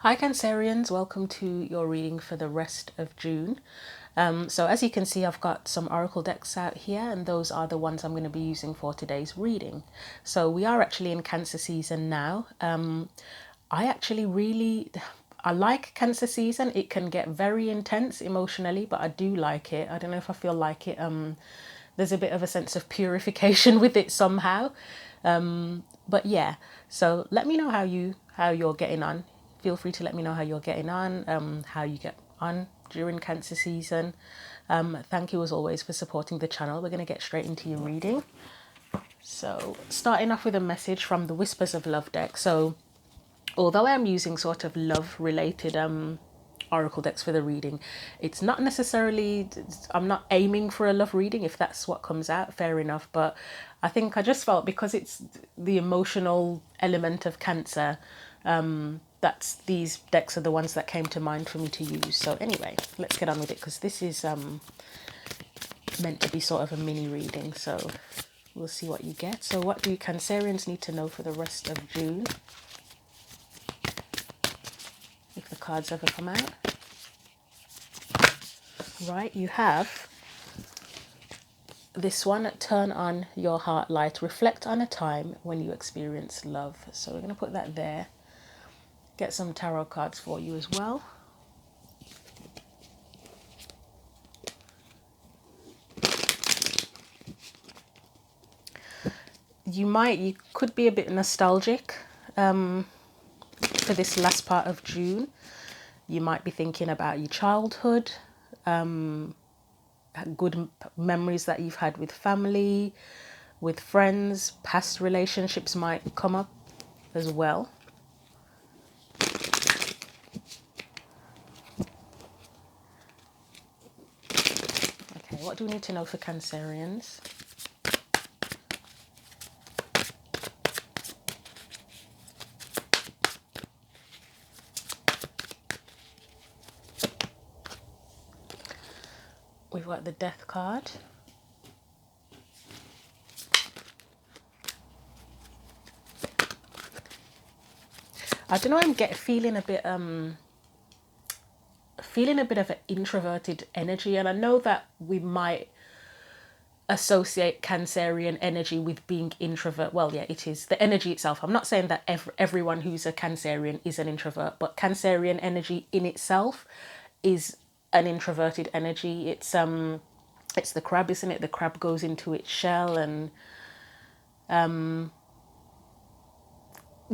Hi Cancerians, welcome to your reading for the rest of June. So as you can see, I've got some oracle decks out here, and those are the ones I'm going to be using for today's reading. So we are actually in Cancer season now. I like Cancer season. It can get very intense emotionally, but I do like it. I don't know if I feel like it. There's a bit of a sense of purification with it somehow. But yeah, so let me know how you're getting on. Feel free to let me know how you're getting on, how you get on during Cancer season. Thank you as always for supporting the channel. We're going to get straight into your reading. So starting off with a message from the Whispers of Love deck. So although I'm using sort of love related oracle decks for the reading, it's not necessarily, I'm not aiming for a love reading. If that's what comes out, fair enough, but I think I just felt because it's the emotional element of Cancer, that's these decks are the ones that came to mind for me to use. So anyway, let's get on with it, because this is meant to be sort of a mini reading, so we'll see what you get. So what do Cancerians need to know for the rest of June, if the cards ever come out? Right, you have this one: turn on your heart light, reflect on a time when you experience love. So we're going to put that there. Get some tarot cards for you as well. You could be a bit nostalgic for this last part of June. You might be thinking about your childhood, good memories that you've had with family, with friends. Past relationships might come up as well. Okay, what do we need to know for Cancerians? We've got the Death card. I don't know, feeling a bit of an introverted energy, and I know that we might associate Cancerian energy with being introvert. Well, yeah, it is the energy itself. I'm not saying that everyone who's a Cancerian is an introvert, but Cancerian energy in itself is an introverted energy. It's the crab, isn't it? The crab goes into its shell, and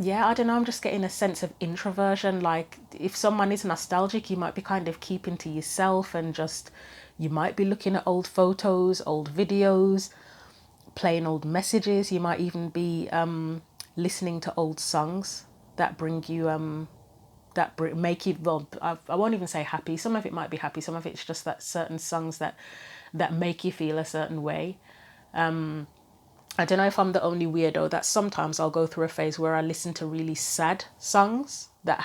yeah, I don't know, I'm just getting a sense of introversion. Like if someone is nostalgic, you might be kind of keeping to yourself, and just you might be looking at old photos, old videos, playing old messages. You might even be listening to old songs that bring you make you, well, I won't even say happy. Some of it might be happy, some of it's just that certain songs that make you feel a certain way. I don't know if I'm the only weirdo that sometimes I'll go through a phase where I listen to really sad songs that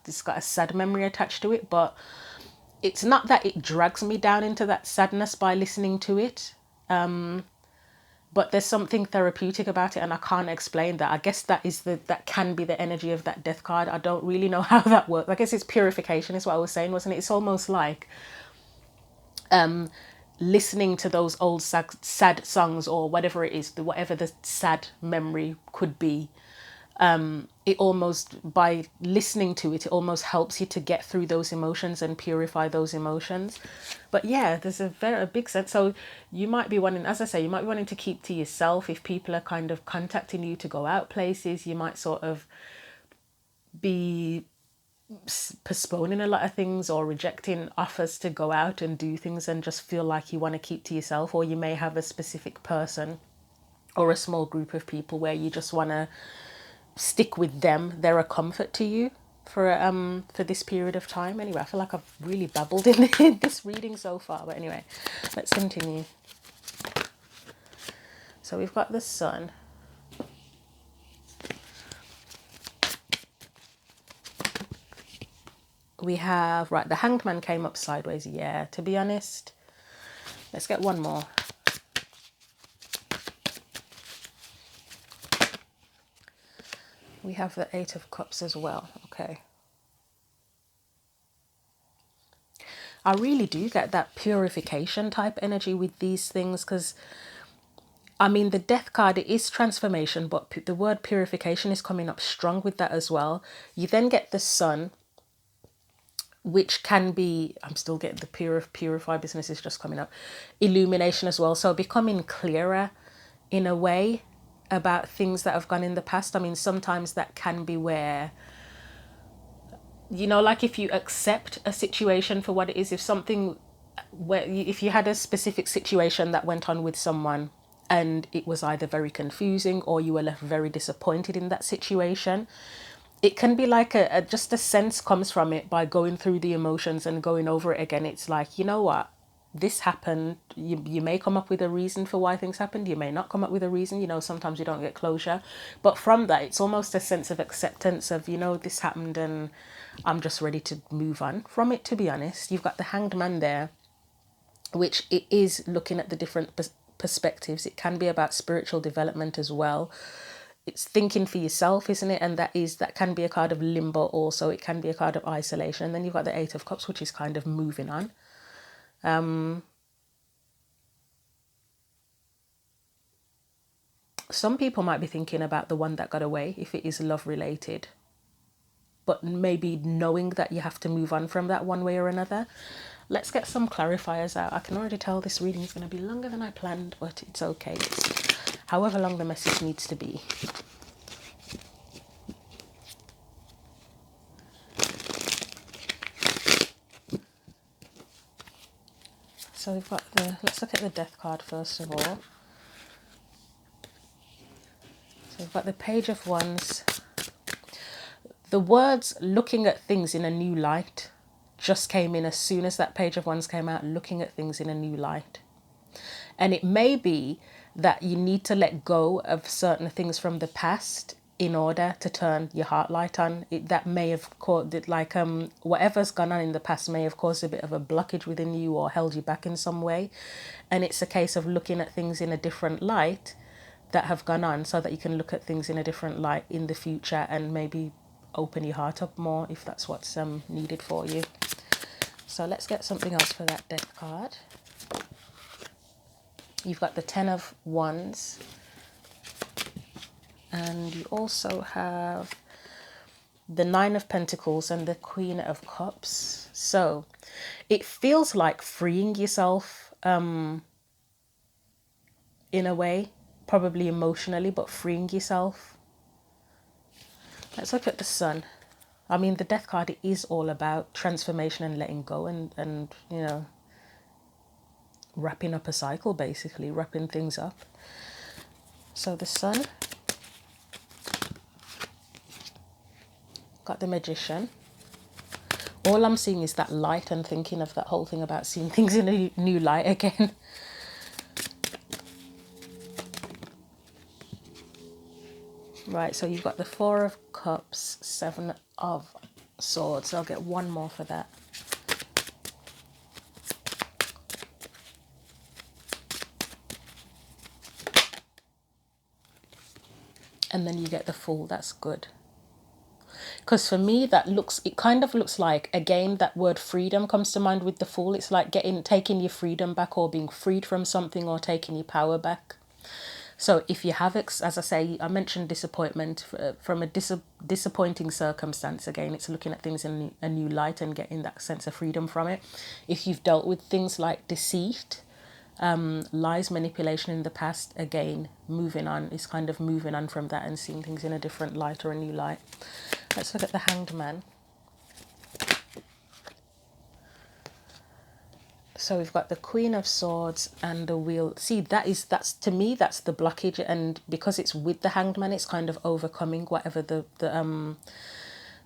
it's got a sad memory attached to it, but it's not that it drags me down into that sadness by listening to it. But there's something therapeutic about it, and I can't explain that. I guess that can be the energy of that Death card. I don't really know how that works. I guess it's purification is what I was saying, wasn't it? It's almost like listening to those old sad songs, or whatever it is, whatever the sad memory could be. It almost, by listening to it, it almost helps you to get through those emotions and purify those emotions. But yeah, there's a big sense. So you might be wanting, as I say, you might be wanting to keep to yourself. If people are kind of contacting you to go out places, you might sort of be postponing a lot of things, or rejecting offers to go out and do things, and just feel like you want to keep to yourself. Or you may have a specific person or a small group of people where you just want to stick with them. They're a comfort to you for this period of time. Anyway, I feel like I've really babbled in this reading so far, but anyway, let's continue. So we've got the Sun. We have, right, the Hanged Man came up sideways. Yeah, to be honest, let's get one more. We have the Eight of Cups as well. Okay. I really do get that purification type energy with these things, because I mean, the death card, it is transformation, but the word purification is coming up strong with that as well. You then get the sun, which can be, I'm still getting the purify business is just coming up, illumination as well. So becoming clearer in a way about things that have gone in the past. I mean, sometimes that can be where, you know, like if you accept a situation for what it is, if something, where if you had a specific situation that went on with someone and it was either very confusing or you were left very disappointed in that situation, it can be like just a sense comes from it by going through the emotions and going over it again. It's like, you know what, this happened. You may come up with a reason for why things happened. You may not come up with a reason. You know, sometimes you don't get closure. But from that, it's almost a sense of acceptance of, you know, this happened and I'm just ready to move on from it, to be honest. You've got the Hanged Man there, which it is looking at the different perspectives. It can be about spiritual development as well. It's thinking for yourself, isn't it? And that can be a card of limbo also. It can be a card of isolation. And then you've got the Eight of Cups, which is kind of moving on. Some people might be thinking about the one that got away, if it is love related, but maybe knowing that you have to move on from that one way or another. Let's get some clarifiers out. I can already tell this reading is going to be longer than I planned, but it's okay. It's however long the message needs to be. So we've got let's look at the Death card first of all. So we've got the Page of Wands. The words looking at things in a new light just came in as soon as that Page of Wands came out, looking at things in a new light. And it may be that you need to let go of certain things from the past in order to turn your heart light on. That may have caused it, like whatever's gone on in the past may have caused a bit of a blockage within you or held you back in some way. And it's a case of looking at things in a different light that have gone on, so that you can look at things in a different light in the future and maybe open your heart up more if that's what's needed for you. So let's get something else for that Death card. You've got the Ten of Wands, and you also have the Nine of Pentacles and the Queen of Cups. So it feels like freeing yourself in a way, probably emotionally, but freeing yourself. Let's look at the Sun. I mean, the Death card is all about transformation and letting go and you know, wrapping up a cycle, basically wrapping things up. So the Sun, got the Magician. All I'm seeing is that light and thinking of that whole thing about seeing things in a new light again. Right, so you've got the Four of Cups, Seven of Swords. I'll get one more for that. And then you get the Fool. That's good. Because for me, it kind of looks like, again, that word freedom comes to mind with the Fool. It's like taking your freedom back, or being freed from something, or taking your power back. So if you have, as I say, I mentioned disappointment, from a disappointing circumstance, again, it's looking at things in a new light and getting that sense of freedom from it. If you've dealt with things like deceit, lies, manipulation in the past, again, moving on is kind of moving on from that and seeing things in a different light or a new light. Let's look at the Hanged Man. So we've got the Queen of Swords and the Wheel. See, that's to me, that's the blockage, and because it's with the Hanged Man, it's kind of overcoming whatever the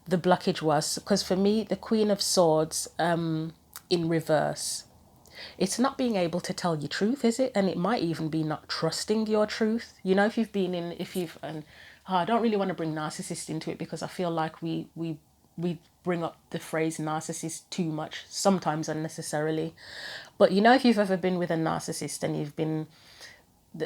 blockage was. Because for me, the Queen of Swords in reverse, it's not being able to tell your truth, is it? And it might even be not trusting your truth. You know, I don't really want to bring narcissist into it, because I feel like we bring up the phrase narcissist too much, sometimes unnecessarily. But you know, if you've ever been with a narcissist and you've been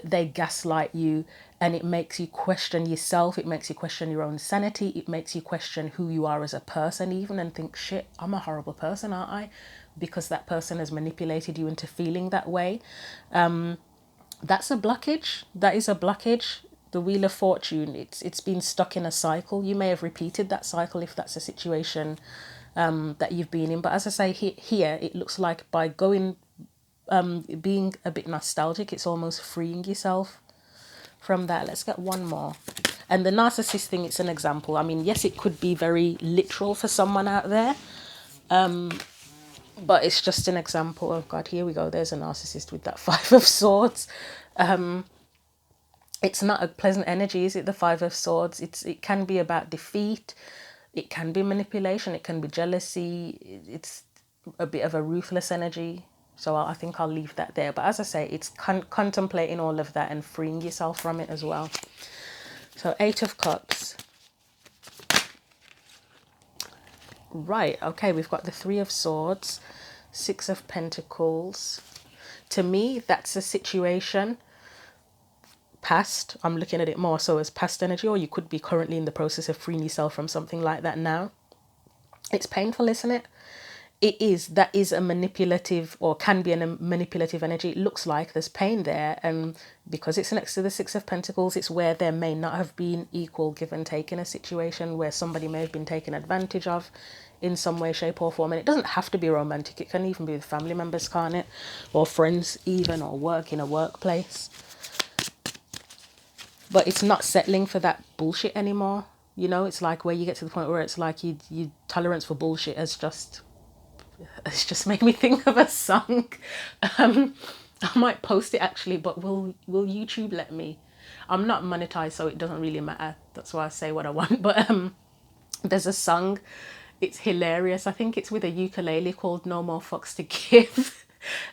they gaslight you, and it makes you question yourself, it makes you question your own sanity, it makes you question who you are as a person even, and think, shit, I'm a horrible person, aren't I, because that person has manipulated you into feeling that way. That's a blockage. That is a blockage. The Wheel of Fortune, it's been stuck in a cycle. You may have repeated that cycle if that's a situation that you've been in. But as I say, here it looks like by going, being a bit nostalgic, it's almost freeing yourself from that. Let's get one more. And the narcissist thing, it's an example. I mean, yes, it could be very literal for someone out there, but it's just an example. Oh God, here we go. There's a narcissist with that Five of Swords. It's not a pleasant energy, is it? The Five of Swords. It can be about defeat. It can be manipulation. It can be jealousy. It's a bit of a ruthless energy. So I think I'll leave that there. But as I say, it's contemplating all of that and freeing yourself from it as well. So Eight of Cups. Right, okay, we've got the Three of Swords, Six of Pentacles. To me, that's a situation past. I'm looking at it more so as past energy, or you could be currently in the process of freeing yourself from something like that now. It's painful, isn't it? It is. That is a manipulative, or can be a manipulative energy. It looks like there's pain there, and because it's next to the Six of Pentacles, it's where there may not have been equal give and take in a situation, where somebody may have been taken advantage of in some way, shape or form. And it doesn't have to be romantic. It can even be with family members, can't it? Or friends even, or work in a workplace. But it's not settling for that bullshit anymore. You know, it's like where you get to the point where it's like you tolerance for bullshit has just, it's just made me think of a song. I might post it actually, but will YouTube let me? I'm not monetized, so it doesn't really matter. That's why I say what I want. But there's a song. It's hilarious. I think it's with a ukulele called No More Fucks to Give.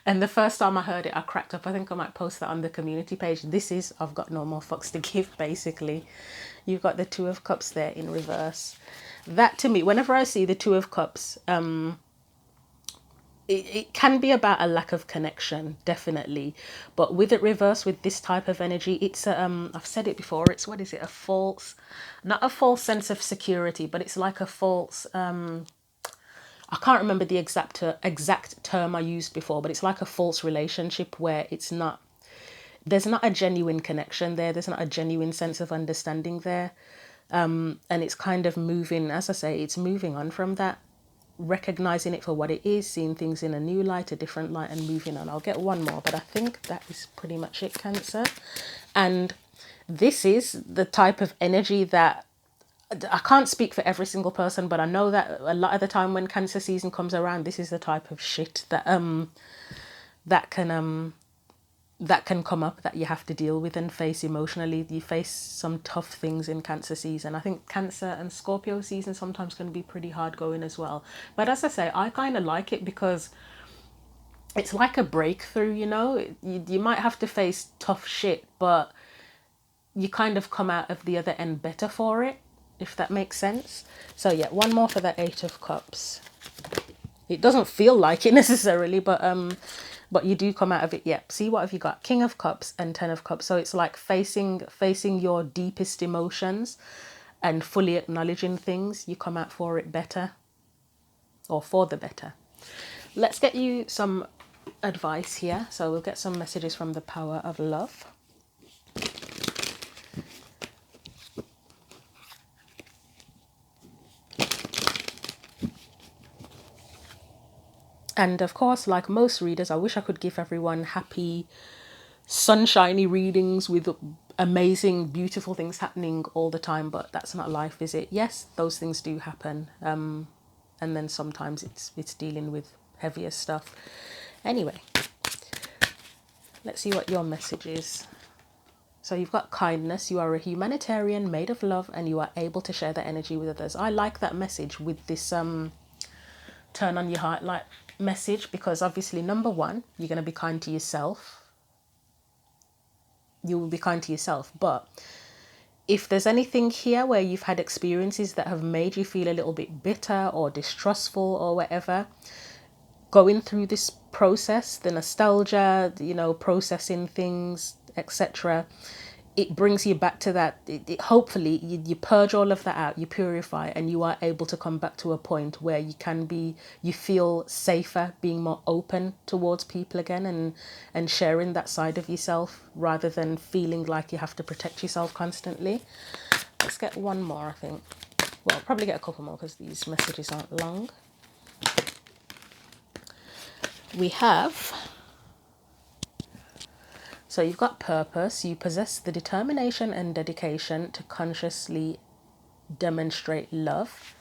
And the first time I heard it, I cracked up. I think I might post that on the community page. This is I've got no more fucks to give, basically. You've got the Two of Cups there in reverse. That to me, whenever I see the Two of Cups, it can be about a lack of connection, definitely. But with it reversed, with this type of energy, it's I've said it before, it's, what is it, a false, not a false sense of security, but it's like a false, I can't remember the exact term I used before, but it's like a false relationship where it's not, there's not a genuine connection there, there's not a genuine sense of understanding there. And it's kind of moving, as I say, it's moving on from that, recognizing it for what it is, seeing things in a new light, a different light, and moving on. I'll get one more, but I think that is pretty much it, Cancer. And this is the type of energy that, I can't speak for every single person, but I know that a lot of the time when Cancer season comes around, this is the type of shit that that can come up, that you have to deal with and face emotionally. You face some tough things in Cancer season. I think Cancer and Scorpio season sometimes can be pretty hard going as well. But as I say, I kind of like it because it's like a breakthrough, you know. You might have to face tough shit, but you kind of come out of the other end better for it, if that makes sense. So yeah, one more for that Eight of Cups. It doesn't feel like it necessarily, but you do come out of it. Yeah, see, what have you got? King of Cups and Ten of Cups. So it's like facing your deepest emotions and fully acknowledging things. You come out for it better, or for the better. Let's get you some advice here. So we'll get some messages from the Power of Love. And of course, like most readers, I wish I could give everyone happy, sunshiny readings with amazing, beautiful things happening all the time, but that's not life, is it? Yes, those things do happen. And then sometimes it's dealing with heavier stuff. Anyway, let's see what your message is. So you've got kindness. You are a humanitarian made of love, and you are able to share that energy with others. I like that message with this turn on your heart light message, because obviously, number one, you're going to be kind to yourself. You will be kind to yourself. But if there's anything here where you've had experiences that have made you feel a little bit bitter or distrustful or whatever, going through this process, the nostalgia, you know, processing things, etc., it brings you back to that. Hopefully, you purge all of that out, you purify, and you are able to come back to a point where you feel safer, being more open towards people again, and sharing that side of yourself rather than feeling like you have to protect yourself constantly. Let's get one more, I think. Well, I'll probably get a couple more because these messages aren't long. We have, so you've got purpose. You possess the determination and dedication to consciously demonstrate love.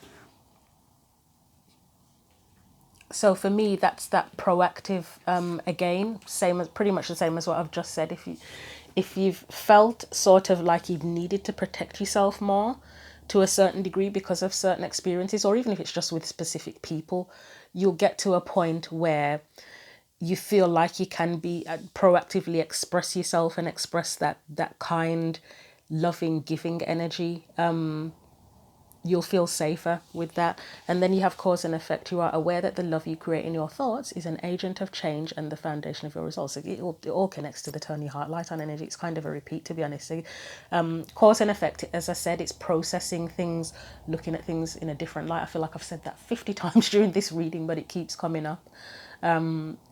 So for me, that's that proactive, again, same as, pretty much the same as what I've just said. If you've felt sort of like you've needed to protect yourself more to a certain degree because of certain experiences, or even if it's just with specific people, you'll get to a point where you feel like you can be proactively express yourself and express that kind, loving, giving energy. You'll feel safer with that. And then you have cause and effect. You are aware that the love you create in your thoughts is an agent of change and the foundation of your results. So it all connects to the turn your heart light on energy. It's kind of a repeat, to be honest. So, cause and effect, as I said, it's processing things, looking at things in a different light. I feel like I've said that 50 times during this reading, but it keeps coming up.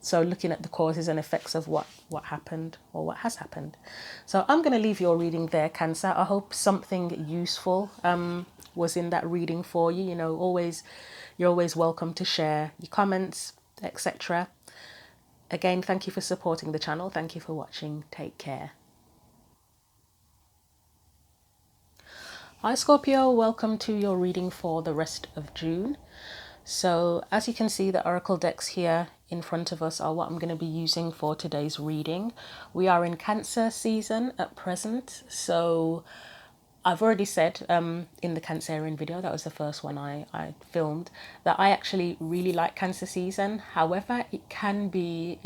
So looking at the causes and effects of what happened or what has happened. So I'm going to leave your reading there, Cancer. I hope something useful was in that reading for you. You know, you're always welcome to share your comments, etc. Again, thank you for supporting the channel. Thank you for watching. Take care. Hi Scorpio, welcome to your reading for the rest of June. So as you can see, the oracle decks here in front of us are what I'm going to be using for today's reading. We are in Cancer season at present, so I've already said in the Cancerian video, that was the first one I filmed, that I actually really like Cancer season. However, it can be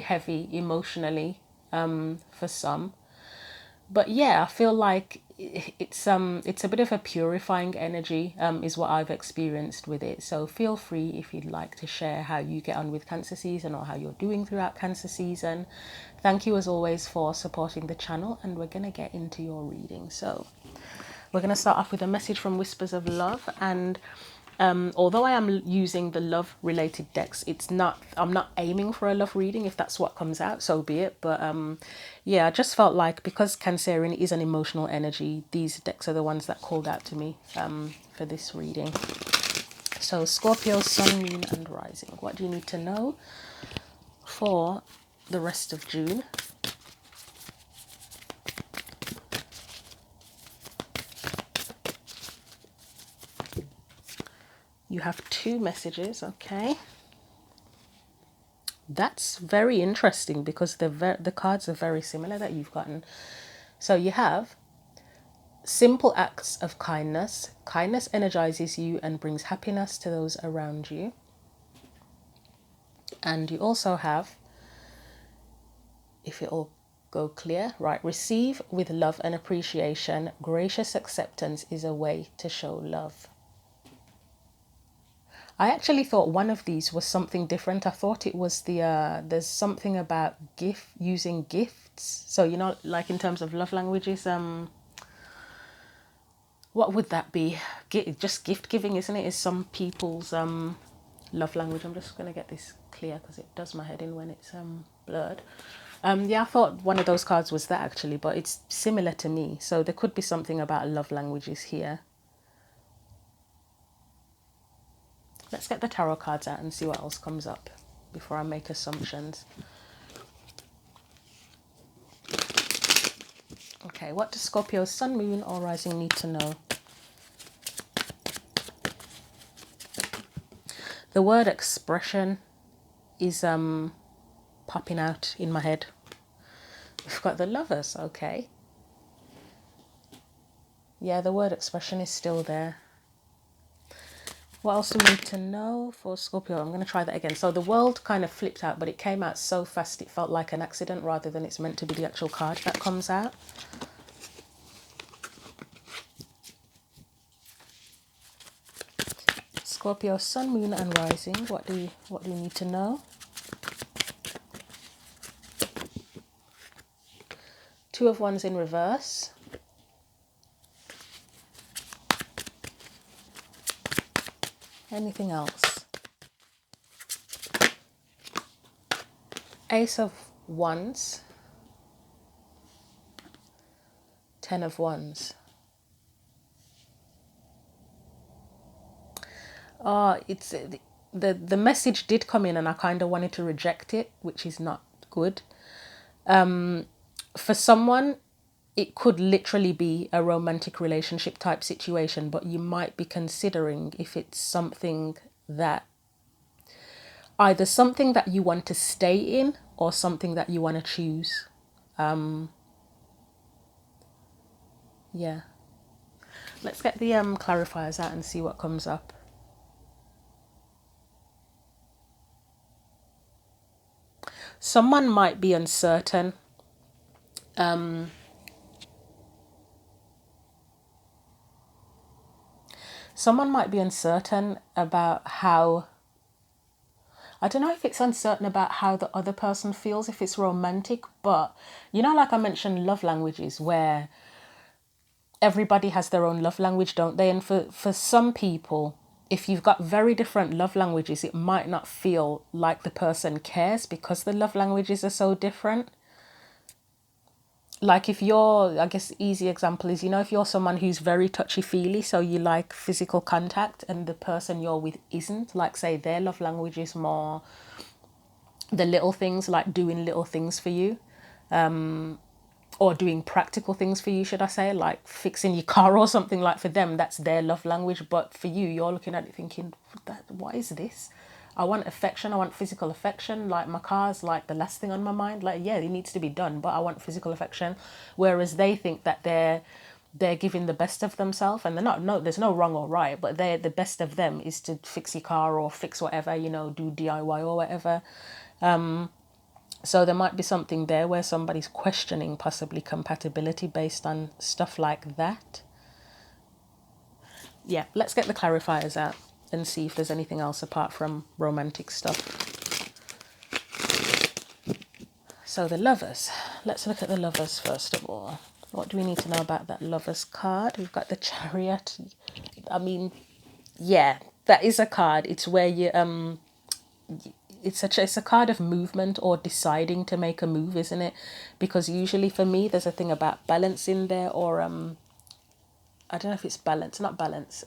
heavy emotionally for some. But yeah, I feel like it's a bit of a purifying energy, is what I've experienced with it. So feel free if you'd like to share how you get on with Cancer season or how you're doing throughout Cancer season. Thank you as always for supporting the channel, and we're going to get into your reading. So we're going to start off with a message from Whispers of Love, and although I am using the love related decks, I'm not aiming for a love reading. If that's what comes out, so be it. But yeah, I just felt like because Cancerian is an emotional energy, these decks are the ones that called out to me for this reading. So Scorpio, Sun, Moon and Rising. What do you need to know for the rest of June? You have 2 messages, okay. That's very interesting because the cards are very similar that you've gotten. So you have simple acts of kindness. Kindness energizes you and brings happiness to those around you. And you also have, if it all go clear, right, receive with love and appreciation. Gracious acceptance is a way to show love. I actually thought one of these was something different. I thought it was there's something about using gifts. So, you know, like in terms of love languages, what would that be? Just gift giving, isn't it? Is some people's love language. I'm just going to get this clear because it does my head in when it's blurred. Yeah, I thought one of those cards was that actually, but it's similar to me. So there could be something about love languages here. Let's get the tarot cards out and see what else comes up before I make assumptions. Okay, what does Scorpio, Sun, Moon or Rising need to know? The word expression is popping out in my head. We've got the Lovers, okay. Yeah, the word expression is still there. What else do we need to know for Scorpio? I'm going to try that again. So the world kind of flipped out, but it came out so fast it felt like an accident rather than it's meant to be the actual card that comes out. Scorpio, Sun, Moon and Rising. What do we need to know? Two of Wands in reverse. Anything else? Ace of Wands. Ten of Wands. It's the message did come in and I kind of wanted to reject it, which is not good. For someone, it could literally be a romantic relationship type situation, but you might be considering if it's something that either something that you want to stay in or something that you want to choose. Yeah. Let's get the clarifiers out and see what comes up. Someone might be uncertain. Someone might be uncertain about how, I don't know if it's uncertain about how the other person feels, if it's romantic, but you know, like I mentioned, love languages, where everybody has their own love language, don't they? And for some people, if you've got very different love languages, it might not feel like the person cares because the love languages are so different. Like if you're, I guess easy example is, you know, if you're someone who's very touchy-feely, so you like physical contact, and the person you're with isn't, like say their love language is more the little things, like doing little things for you, or doing practical things for you, should I say, like fixing your car or something. Like for them, that's their love language, but for you, you're looking at it thinking, what is this? I want affection, I want physical affection. Like my car's like the last thing on my mind. Like, yeah, it needs to be done, but I want physical affection. Whereas they think that they're giving the best of themselves, and they're not. No, there's no wrong or right, but the best of them is to fix your car or fix whatever, you know, do DIY or whatever. So there might be something there where somebody's questioning possibly compatibility based on stuff like that. Yeah, let's get the clarifiers out and see if there's anything else apart from romantic stuff. So the Lovers. Let's look at the Lovers first of all. What do we need to know about that Lovers card? We've got the Chariot. I mean, yeah, that is a card. It's where you it's a card of movement or deciding to make a move, isn't it? Because usually for me there's a thing about balance in there, or I don't know if it's balance, not balance.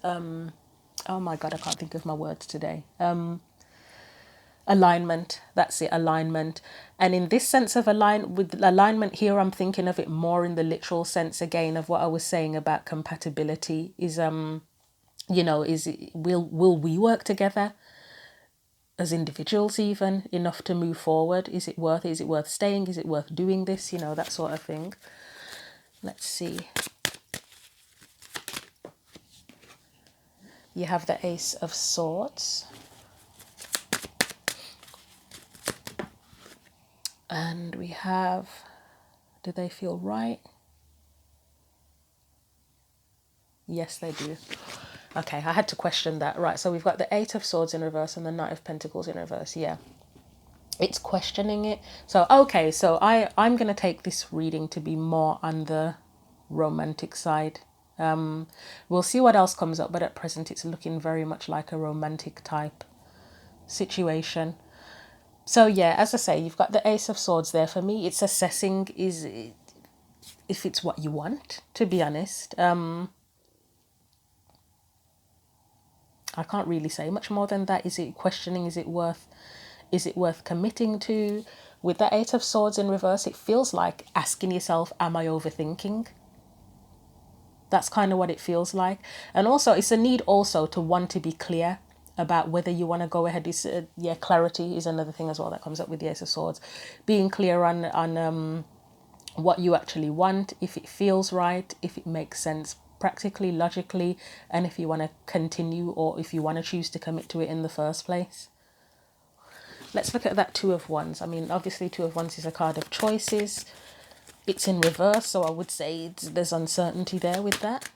Oh my god, I can't think of my words today. Alignment, that's it, alignment. And in this sense of with alignment here, I'm thinking of it more in the literal sense again of what I was saying about compatibility is you know, will we work together as individuals even enough to move forward? Is it worth staying? Is it worth doing this? You know, that sort of thing. Let's see. You have the Ace of Swords. And we have, do they feel right? Yes, they do. Okay, I had to question that. Right, so we've got the Eight of Swords in reverse and the Knight of Pentacles in reverse. Yeah, it's questioning it. So, okay, so I'm going to take this reading to be more on the romantic side. We'll see what else comes up, but at present it's looking very much like a romantic type situation. So yeah, as I say, you've got the Ace of Swords there. For me, it's assessing if it's what you want, to be honest. I can't really say much more than that. Is it questioning? Is it worth committing to? With the Eight of Swords in reverse, it feels like asking yourself, am I overthinking? That's kind of what it feels like. And also, it's a need also to want to be clear about whether you want to go ahead. Yeah, clarity is another thing as well that comes up with the Ace of Swords. Being clear on what you actually want, if it feels right, if it makes sense practically, logically, and if you want to continue or if you want to choose to commit to it in the first place. Let's look at that Two of Wands. I mean, obviously Two of Wands is a card of choices. It's in reverse, so I would say there's uncertainty there with that.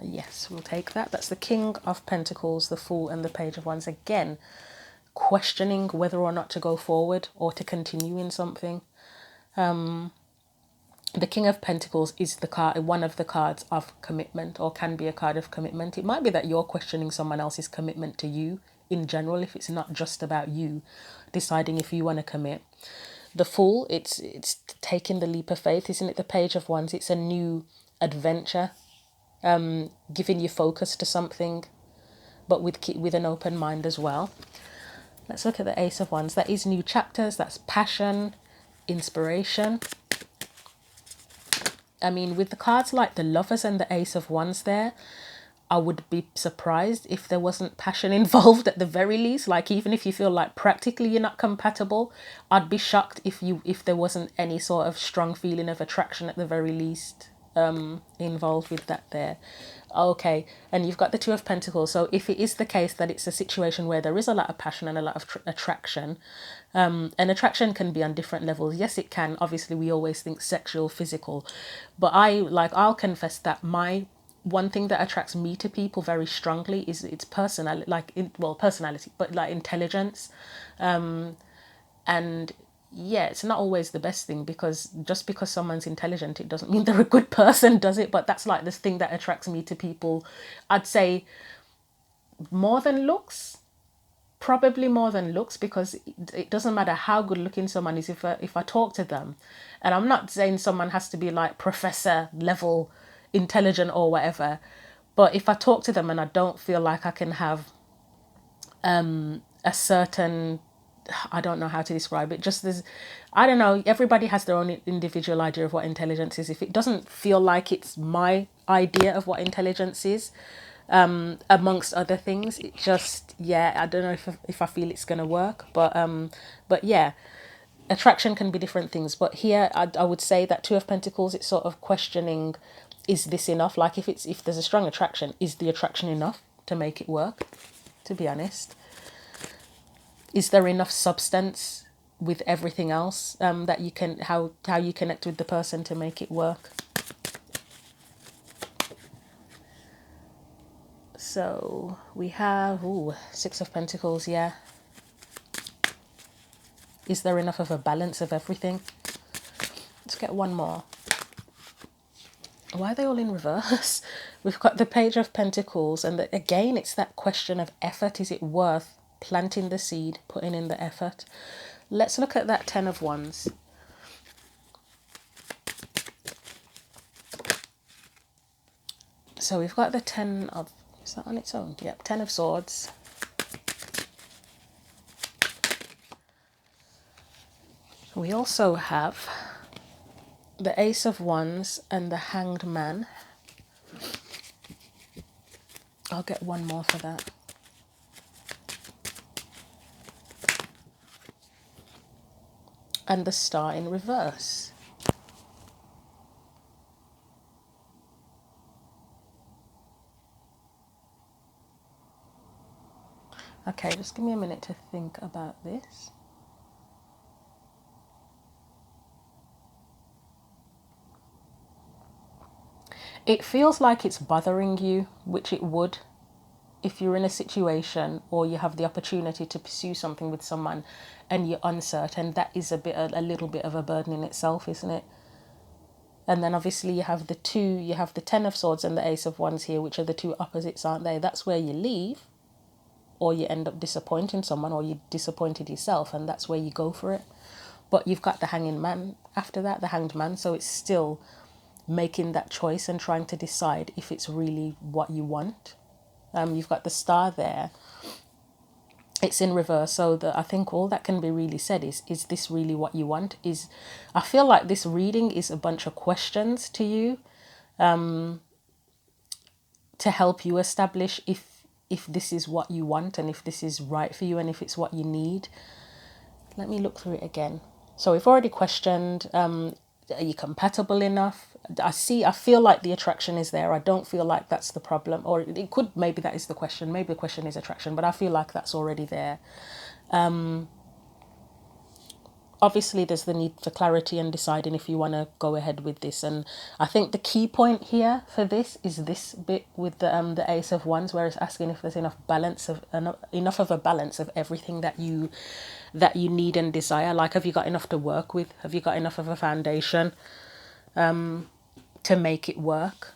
Yes, we'll take that. That's the King of Pentacles, the Fool, and the Page of Wands. Again, questioning whether or not to go forward or to continue in something. The King of Pentacles is the card, one of the cards of commitment, or can be a card of commitment. It might be that you're questioning someone else's commitment to you in general, if it's not just about you deciding if you want to commit. The Fool, it's taking the leap of faith, isn't it? The Page of Wands, it's a new adventure, giving you focus to something, but with an open mind as well. Let's look at the Ace of Wands. That is new chapters, that's passion, inspiration. I mean, with the cards like the Lovers and the Ace of Wands there, I would be surprised if there wasn't passion involved at the very least. Like, even if you feel like practically you're not compatible, I'd be shocked if there wasn't any sort of strong feeling of attraction at the very least involved with that there. Okay, and you've got the Two of Pentacles. So if it is the case that it's a situation where there is a lot of passion and a lot of attraction, and attraction can be on different levels. Yes, it can. Obviously, we always think sexual, physical, but I'll confess that one thing that attracts me to people very strongly is its personality, personality, but like intelligence, and yeah, it's not always the best thing, because just because someone's intelligent, it doesn't mean they're a good person, does it? But that's like this thing that attracts me to people. I'd say more than looks, probably more than looks, because it doesn't matter how good looking someone is. If I talk to them, and I'm not saying someone has to be like professor level intelligent or whatever, but if I talk to them and I don't feel like I can have a certain, I don't know how to describe it, just this, I don't know, everybody has their own individual idea of what intelligence is. If it doesn't feel like it's my idea of what intelligence is, amongst other things, it just, yeah, I don't know if I feel it's gonna work, but yeah, attraction can be different things. But here I would say that Two of Pentacles, it's sort of questioning, is this enough? Like, if there's a strong attraction, is the attraction enough to make it work, to be honest? Is there enough substance with everything else, that you can, how you connect with the person to make it work? So we have, Six of Pentacles, yeah. Is there enough of a balance of everything? Let's get one more. Why are they all in reverse? We've got the Page of Pentacles, and again, it's that question of effort. Is it worth planting the seed, putting in the effort? Let's look at that Ten of Wands. So we've got the Ten of, is that on its own? Yep, Ten of Swords. We also have the Ace of Wands and the Hanged Man. I'll get one more for that. And the Star in reverse. Okay, just give me a minute to think about this. It feels like it's bothering you, which it would if you're in a situation or you have the opportunity to pursue something with someone and you're uncertain. That is a little bit of a burden in itself, isn't it? And then obviously you have the Ten of Swords and the Ace of Wands here, which are the two opposites, aren't they? That's where you leave, or you end up disappointing someone, or you disappointed yourself, and that's where you go for it. But you've got the Hanging Man after that, the Hanged Man, so it's still making that choice and trying to decide if it's really what you want. You've got the Star there. It's in reverse, so I think all that can be really said is this really what you want? I feel like this reading is a bunch of questions to you, to help you establish if this is what you want, and if this is right for you, and if it's what you need. Let me look through it again. So we've already questioned, are you compatible enough? I feel like the attraction is there. I don't feel like that's the problem. Or it could, maybe that is the question. Maybe the question is attraction, but I feel like that's already there. obviously there's the need for clarity and deciding if you want to go ahead with this. And I think the key point here for this is this bit with the Ace of Wands, where it's asking if there's enough of a balance of everything that you need and desire. Like, have you got enough to work with? Have you got enough of a foundation to make it work?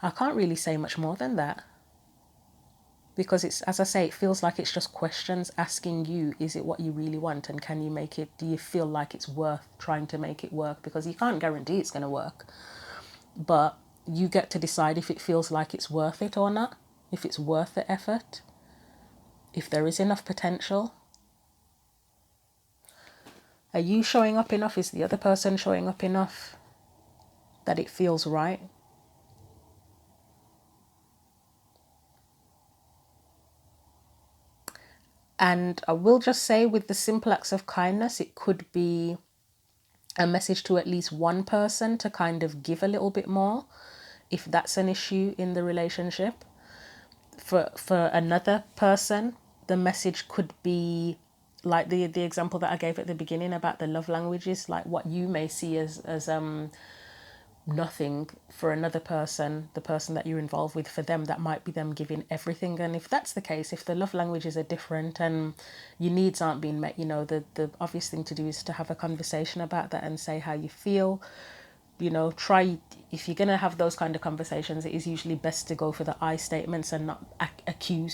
I can't really say much more than that, because it's, as I say, it feels like it's just questions asking you, is it what you really want, and can you make it, do you feel like it's worth trying to make it work? Because you can't guarantee it's going to work, but you get to decide if it feels like it's worth it or not, if it's worth the effort, if there is enough potential. Are you showing up enough? Is the other person showing up enough that it feels right? And I will just say, with the simple acts of kindness, it could be a message to at least one person to kind of give a little bit more, if that's an issue in the relationship. For another person, the message could be like the example that I gave at the beginning about the love languages, like what you may see as nothing, for another person, the person that you're involved with, for them that might be them giving everything. And if that's the case, if the love languages are different and your needs aren't being met, the obvious thing to do is to have a conversation about that and say how you feel. Try, if you're going to have those kind of conversations, it is usually best to go for the I statements and not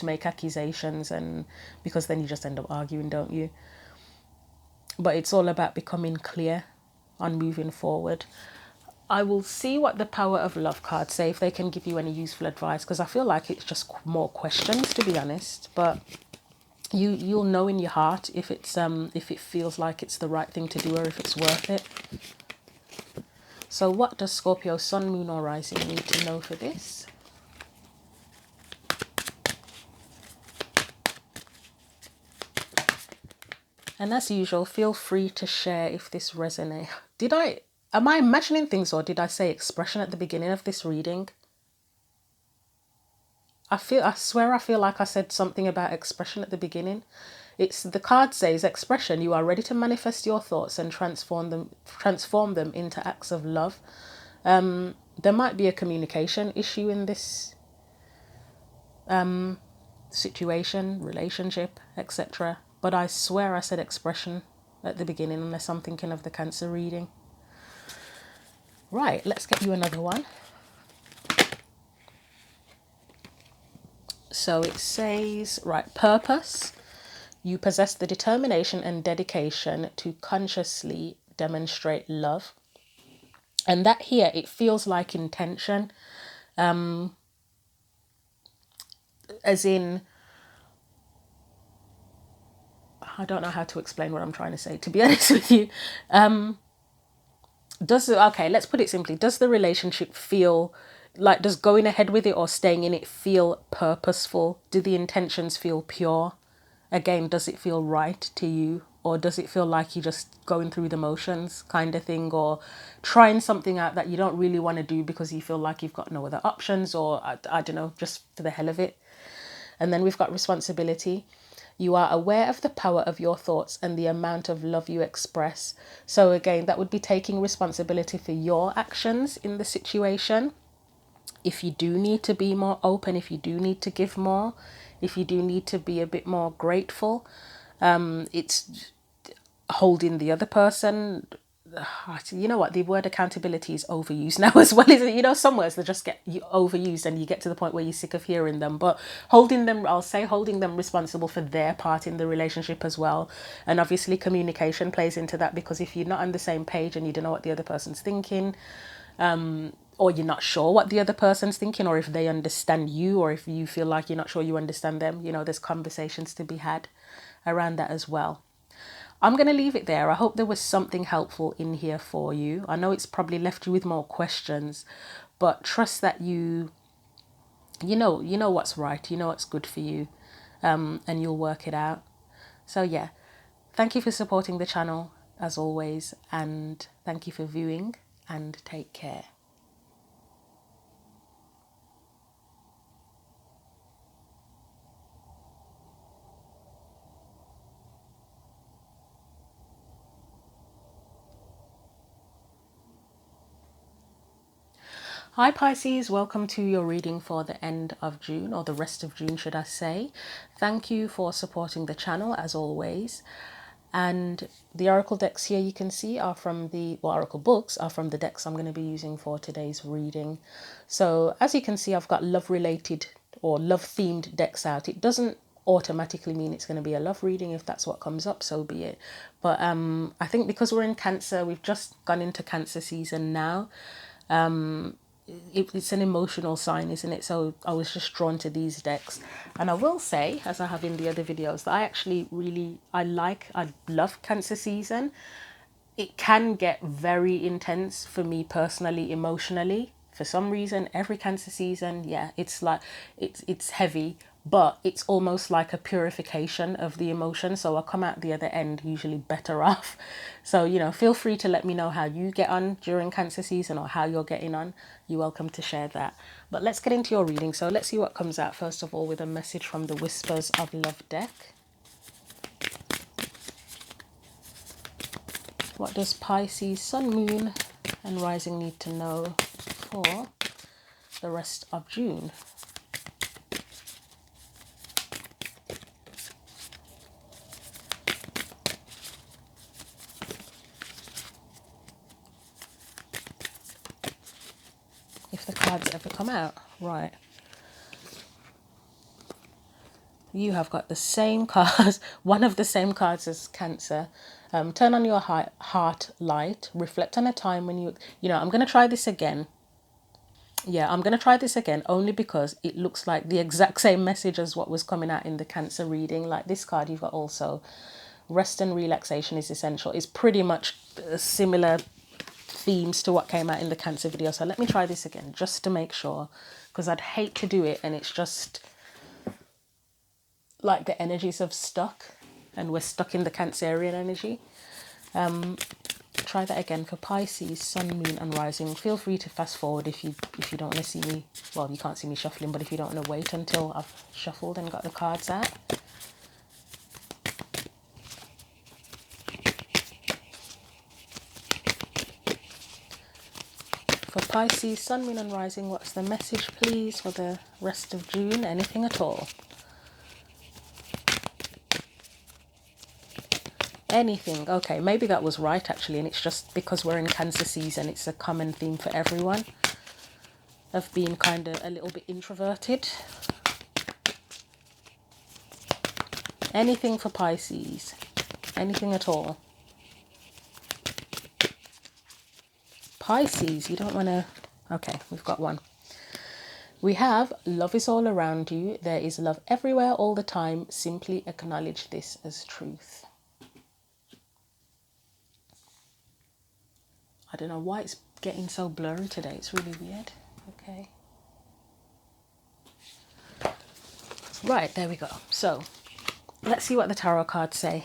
make accusations, and because then you just end up arguing, don't you? But it's all about becoming clear on moving forward. I will see what the Power of Love cards say, if they can give you any useful advice, because I feel like it's just more questions, to be honest. But you'll know in your heart if it's if it feels like it's the right thing to do, or if it's worth it. So what does Scorpio Sun, Moon or Rising need to know for this? And as usual, feel free to share if this resonates. Am I imagining things, or did I say expression at the beginning of this reading? I swear I feel like I said something about expression at the beginning. It's, the card says expression, you are ready to manifest your thoughts and transform them into acts of love. There might be a communication issue in this situation, relationship, etc. But I swear I said expression at the beginning, unless I'm thinking of the Cancer reading. Right, let's get you another one. So it says, right, purpose. You possess the determination and dedication to consciously demonstrate love. And that here, it feels like intention. As in, I don't know how to explain what I'm trying to say, to be honest with you. Okay, let's put it simply. Does the relationship feel like, does going ahead with it or staying in it feel purposeful? Do the intentions feel pure? Again, does it feel right to you? Or does it feel like you're just going through the motions kind of thing, or trying something out that you don't really want to do because you feel like you've got no other options, or I don't know, just for the hell of it? And then we've got responsibility. You are aware of the power of your thoughts and the amount of love you express. So again, that would be taking responsibility for your actions in the situation. If you do need to be more open, if you do need to give more, if you do need to be a bit more grateful, it's holding the other person. You know what, the word accountability is overused now as well, isn't it? Some words that just get overused and you get to the point where you're sick of hearing them. But holding them responsible for their part in the relationship as well. And obviously communication plays into that, because if you're not on the same page and you don't know what the other person's thinking, or you're not sure what the other person's thinking, or if they understand you, or if you feel like you're not sure you understand them, there's conversations to be had around that as well. I'm going to leave it there. I hope there was something helpful in here for you. I know it's probably left you with more questions, but trust that you know what's right, you know what's good for you, and you'll work it out. So yeah, thank you for supporting the channel as always, and thank you for viewing, and take care. Hi Pisces, welcome to your reading for the end of June, or the rest of June should I say. Thank you for supporting the channel as always. And the oracle decks here you can see are from the, well, oracle books are from the decks I'm going to be using for today's reading. So as you can see, I've got love related or love themed decks out. It doesn't automatically mean it's going to be a love reading. If that's what comes up, so be it. But I think because we're in Cancer, we've just gone into Cancer season now. It's an emotional sign, isn't it? So I was just drawn to these decks, and I will say, as I have in the other videos, that I actually really I love Cancer season. It can get very intense for me personally, emotionally. For some reason, every Cancer season, yeah, it's like it's heavy, but it's almost like a purification of the emotion. So I come out the other end usually better off. So, you know, feel free to let me know how you get on during Cancer season or how you're getting on. You're welcome to share that. But let's get into your reading. So let's see what comes out first of all with a message from the Whispers of Love deck. What does Pisces, Sun, Moon and Rising need to know for the rest of June? If the cards ever come out. Right. You have got the same cards, one of the same cards as Cancer. Turn on your heart light. Reflect on a time when you know, I'm going to try this again. Yeah, I'm going to try this again only because it looks like the exact same message as what was coming out in the Cancer reading. Like this card, you've got also rest and relaxation is essential. It's pretty much similar themes to what came out in the Cancer video. So let me try this again just to make sure, because I'd hate to do it and it's just like the energies have stuck and we're stuck in the Cancerian energy. Try that again for Pisces, Sun, Moon and Rising. Feel free to fast forward if you don't want to see me, well, you can't see me shuffling, but if you don't want to wait until I've shuffled and got the cards out. For Pisces, Sun, Moon and Rising, what's the message please for the rest of June? Anything at all? Anything. Okay, maybe that was right actually, and it's just because we're in Cancer season, it's a common theme for everyone of being kind of a little bit introverted. Anything for Pisces? Anything at all? Pisces, you don't want to... Okay, we've got one. We have love is all around you. There is love everywhere all the time. Simply acknowledge this as truth. I don't know why it's getting so blurry today. It's really weird. Okay. Right, there we go. So let's see what the tarot cards say.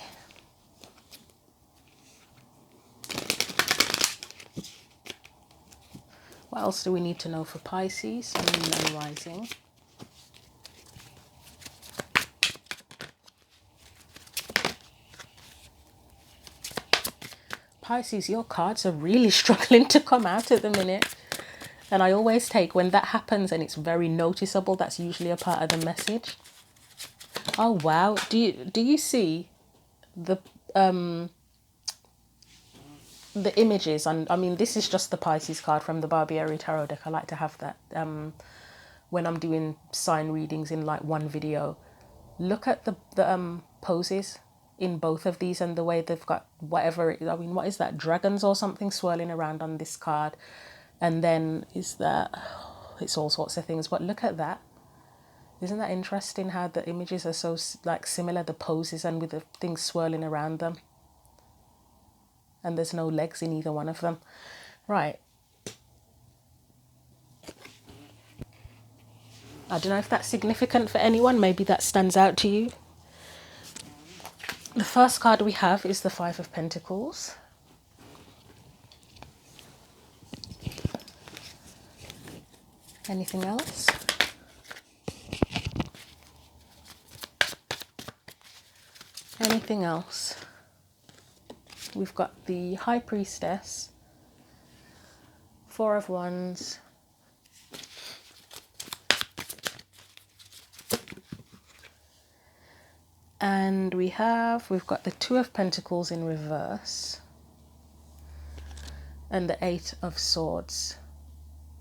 What else do we need to know for Pisces, Sun, Moon and Rising? Pisces, your cards are really struggling to come out at the minute. And I always take, when that happens and it's very noticeable, that's usually a part of the message. Oh wow. Do you see the images? And I mean, this is just the Pisces card from the Barbieri Tarot deck. I like to have that when I'm doing sign readings in like one video. Look at the poses in both of these and the way they've got whatever, I mean, what is that? Dragons or something swirling around on this card. And then is that, it's all sorts of things, but look at that. Isn't that interesting how the images are so like similar, the poses and with the things swirling around them? And there's no legs in either one of them. Right. I don't know if that's significant for anyone. Maybe that stands out to you. The first card we have is the Five of Pentacles. Anything else? Anything else? We've got the High Priestess, Four of Wands, And we've got the Two of Pentacles in reverse and the Eight of Swords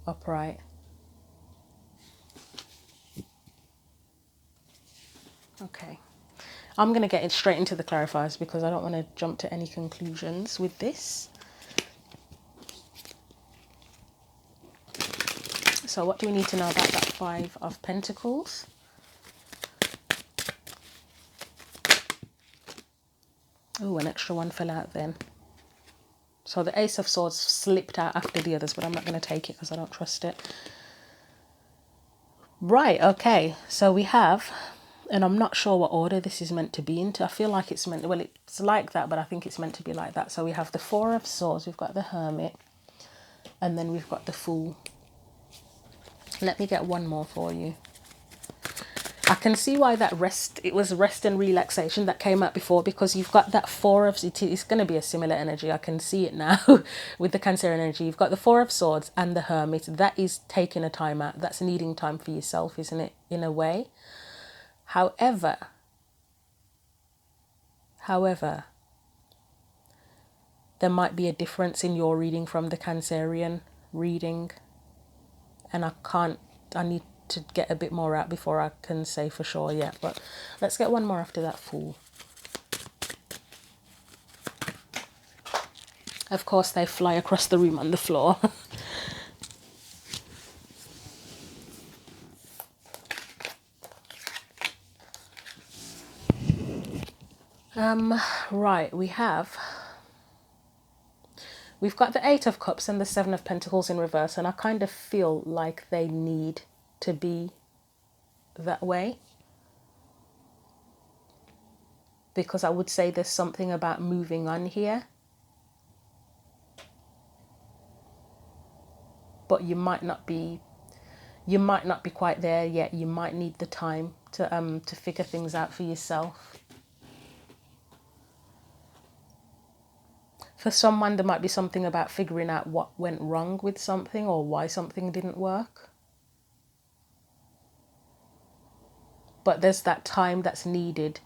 upright. Okay, I'm going to get it straight into the clarifiers because I don't want to jump to any conclusions with this. So what do we need to know about that Five of Pentacles? Oh, an extra one fell out then. So the Ace of Swords slipped out after the others, but I'm not going to take it because I don't trust it. Right, okay. So we have, and I'm not sure what order this is meant to be into. I feel like it's meant, well, it's like that, but I think it's meant to be like that. So we have the Four of Swords, we've got the Hermit, and then we've got the Fool. Let me get one more for you. I can see why that it was rest and relaxation that came out before, because you've got that Four of, it's going to be a similar energy. I can see it now with the Cancer energy. You've got the Four of Swords and the Hermit. That is taking a time out. That's needing time for yourself, isn't it? In a way. However, there might be a difference in your reading from the Cancerian reading. And I need to get a bit more out before I can say for sure yet. But let's get one more after that Fool. Of course, they fly across the room on the floor. Right, we've got the Eight of Cups and the Seven of Pentacles in reverse, and I kind of feel like they need to be that way. Because I would say there's something about moving on here. But you might not be quite there yet. You might need the time to figure things out for yourself. For someone, there might be something about figuring out what went wrong with something or why something didn't work. But there's that time that's needed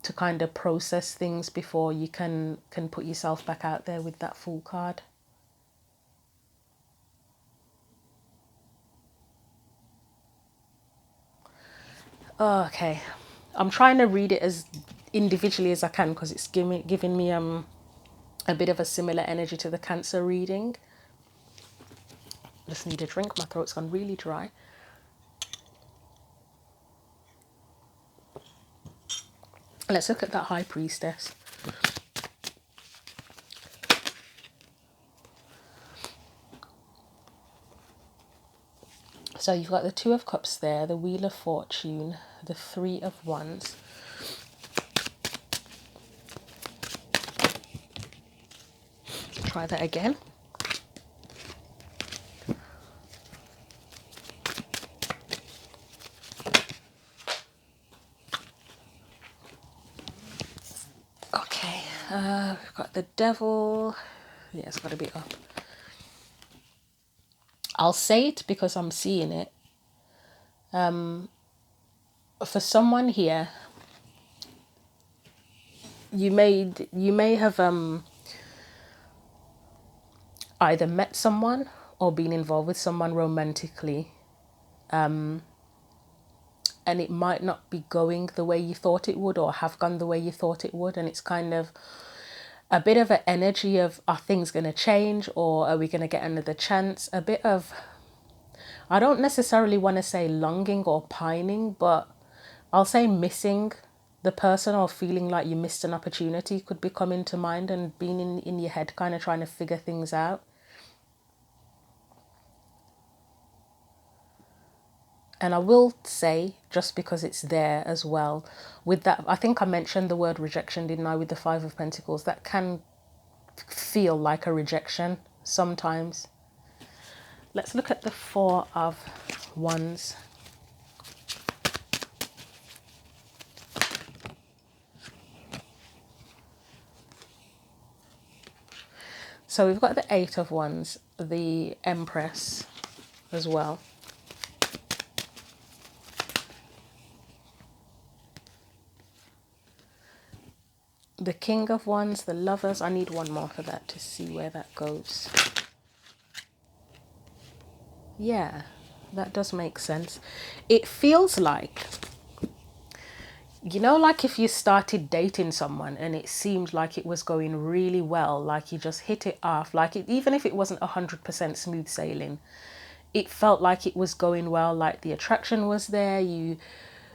to kind of process things before you can put yourself back out there with that Fool card. Okay, I'm trying to read it as individually as I can because it's giving me a bit of a similar energy to the Cancer reading. Just need a drink, my throat's gone really dry. Let's look at that High Priestess. So you've got the Two of Cups there, the Wheel of Fortune, the Three of Wands. Try that again. Okay, we've got the Devil. Yeah, it's got to be up. I'll say it because I'm seeing it. For someone here, you may have either met someone or been involved with someone romantically, and it might not be going the way you thought it would or have gone the way you thought it would, and it's kind of a bit of an energy of, are things going to change or are we going to get another chance? A bit of, I don't necessarily want to say longing or pining, but I'll say missing the person or feeling like you missed an opportunity could be coming to mind and being in your head kind of trying to figure things out. And I will say, just because it's there as well, with that, I think I mentioned the word rejection, didn't I, with the Five of Pentacles? That can feel like a rejection sometimes. Let's look at the Four of Wands. So we've got the Eight of Wands, the Empress as well. The King of Wands, the Lovers. I need one more for that to see where that goes. Yeah, that does make sense. It feels like, you know, like if you started dating someone and it seemed like it was going really well, like you just hit it off, like it, even if it wasn't 100% smooth sailing, it felt like it was going well, like the attraction was there, you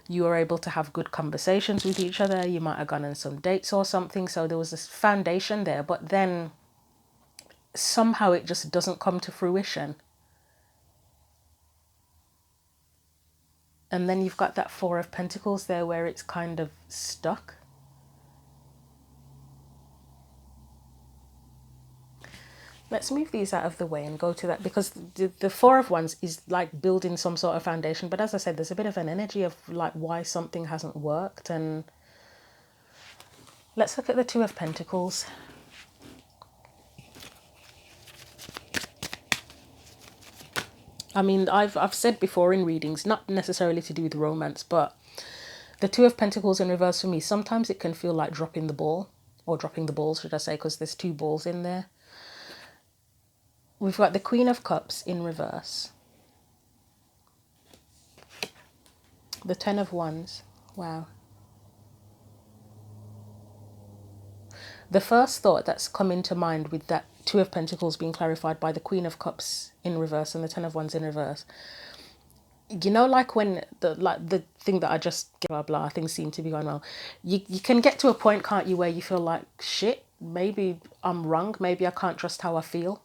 were able to have good conversations with each other, you might have gone on some dates or something, so there was this foundation there, but then somehow it just doesn't come to fruition. And then you've got that Four of Pentacles there where it's kind of stuck. Let's move these out of the way and go to that, because the Four of Wands is like building some sort of foundation. But as I said, there's a bit of an energy of like why something hasn't worked. And let's look at the Two of Pentacles. I mean, I've said before in readings, not necessarily to do with romance, but the Two of Pentacles in reverse for me, sometimes it can feel like dropping the ball, or dropping the balls, should I say, because there's two balls in there. We've got the Queen of Cups in reverse. The Ten of Wands. Wow. The first thought that's come into mind with that Two of Pentacles being clarified by the Queen of Cups in reverse and the Ten of Wands in reverse. You know, like when the thing that I just blah blah, things seem to be going well. You can get to a point, can't you, where you feel like shit, maybe I'm wrong, maybe I can't trust how I feel.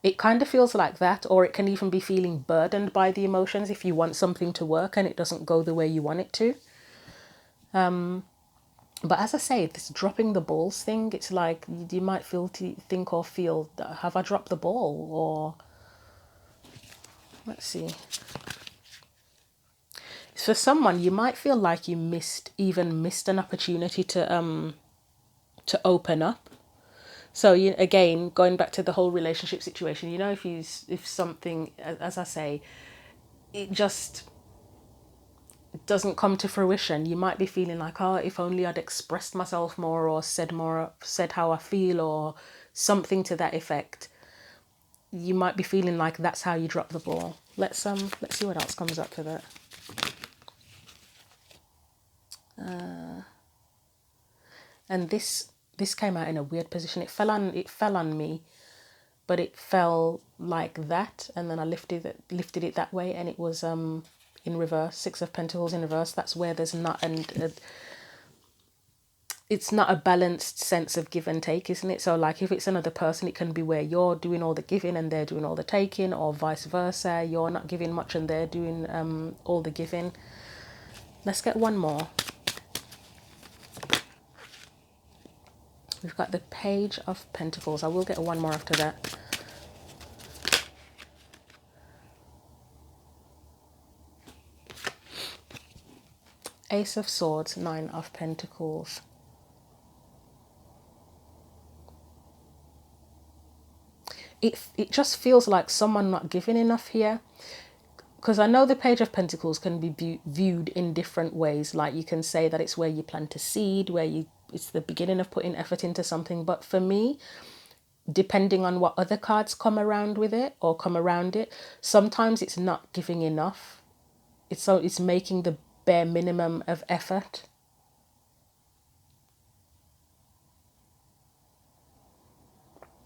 It kind of feels like that, or it can even be feeling burdened by the emotions if you want something to work and it doesn't go the way you want it to. But as I say, this dropping the balls thing, it's like you might think or feel, have I dropped the ball? Or let's see. For someone, you might feel like you missed an opportunity to open up. So you, again, going back to the whole relationship situation, you know, if something, as I say, it just doesn't come to fruition, you might be feeling like, oh, if only I'd expressed myself more, said how I feel, or something to that effect. You might be feeling like that's how you drop the ball. Let's see what else comes up for that. And this came out in a weird position. It fell on me, but it fell like that, and then I lifted it that way, and it was in reverse. Six of Pentacles in reverse. That's where there's not it's not a balanced sense of give and take, isn't it? So like if it's another person, it can be where you're doing all the giving and they're doing all the taking, or vice versa. You're not giving much and they're doing all the giving. Let's get one more. We've got the Page of Pentacles. I will get one more after that. Ace of Swords, Nine of Pentacles. It just feels like someone not giving enough here. Because I know the Page of Pentacles can be viewed in different ways. Like you can say that it's where you plant a seed, it's the beginning of putting effort into something. But for me, depending on what other cards come around with it or come around it, sometimes it's not giving enough. It's making the bare minimum of effort.